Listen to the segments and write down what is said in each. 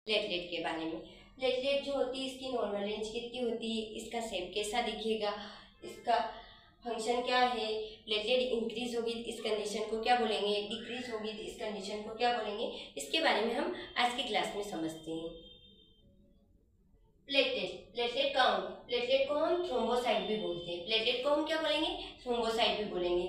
Platelet के बारे में। प्लेटलेट जो होती है इसकी नॉर्मल रेंज कितनी होती है, इसका शेप कैसा दिखेगा, इसका फंक्शन क्या है, प्लेटलेट इंक्रीज होगी तो इस कंडीशन को क्या बोलेंगे, डिक्रीज होगी तो इस कंडीशन को क्या बोलेंगे, इसके बारे में हम आज की क्लास में समझते हैं। प्लेटलेट काउंट, प्लेटलेट को हम थ्रोम्बोसाइट भी बोलते हैं। प्लेटलेट को हम क्या बोलेंगे, थ्रोम्बोसाइट भी बोलेंगे।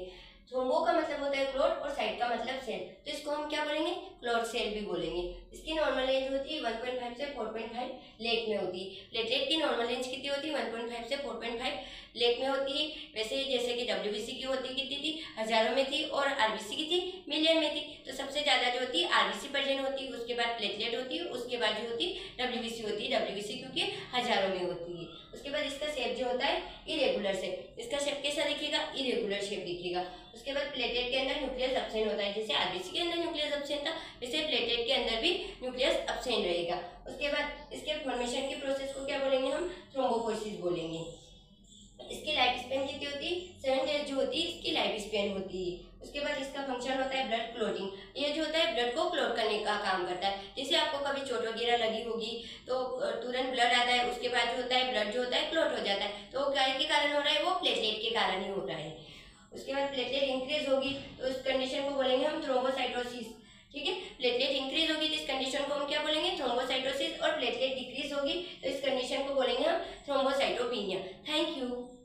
थ्रोम्बो का मतलब होता है क्लॉट और साइट का मतलब सेल, तो इसको हम क्या बोलेंगे, क्लॉट सेल भी बोलेंगे। इसकी नॉर्मल रेंज होती है 1.5 से 4.5 लेक में होती है। प्लेटलेट की नॉर्मल रेंज कितनी होती है, 1.5 से 4.5 लेक में होती है। वैसे ही जैसे कि डब्ल्यूबीसी की होती कितनी थी, हजारों में थी, और आरबीसी की थी मिलियन में थी। तो सबसे ज्यादा जो होती है आरबीसी प्रेजेंट होती है, उसके बाद प्लेटलेट होती है, उसके बाद जो होती है डब्ल्यूबीसी होती है। डब्ल्यूबीसी क्योंकि हजारों में होती है। उसके बाद इसका शेप जो होता है इरेगुलर शेप, इसका शेप कैसा दिखेगा, इरेगुलर शेप दिखेगा। उसके बाद प्लेटलेट के अंदर न्यूक्लियस एब्सेंट होता है, जैसे आरबीसी के अंदर न्यूक्लियस एब्सेंट था वैसे प्लेटलेट के अंदर भी न्यूक्लियस एब्सेंट रहेगा। उसके बाद इसके फॉर्मेशन की प्रोसेस को क्या बोलेंगे, हम थ्रोम्बोपोइसिस बोलेंगे। इसकी लाइफ स्पेन कितनी होती है, 7 डेज जो होती है इसकी लाइफ स्पेन होती है। उसके बाद इसका फंक्शन होता है ब्लड क्लोटिंग, ये जो होता है ब्लड को क्लोट करने का काम करता है। जैसे आपको कभी चोट वगैरह लगी होगी तो तुरंत ब्लड आता है, उसके बाद जो होता है ब्लड जो होता है क्लोट हो जाता है, तो क्या के कारण हो रहा है, वो प्लेटलेट के कारण ही हो रहा है। उसके बाद प्लेटलेट इंक्रीज होगी तो इस कंडीशन को बोलेंगे हम थ्रोम्बोसाइटोसिस। ठीक है, प्लेटलेट इंक्रीज होगी तो इस कंडीशन को हम क्या बोलेंगे, थ्रोम्बोसाइटोसिस, और प्लेटलेट डिक्रीज होगी तो इस कंडीशन को बोलेंगे हम थ्रोम्बोसाइटोपिनिया। Thank you.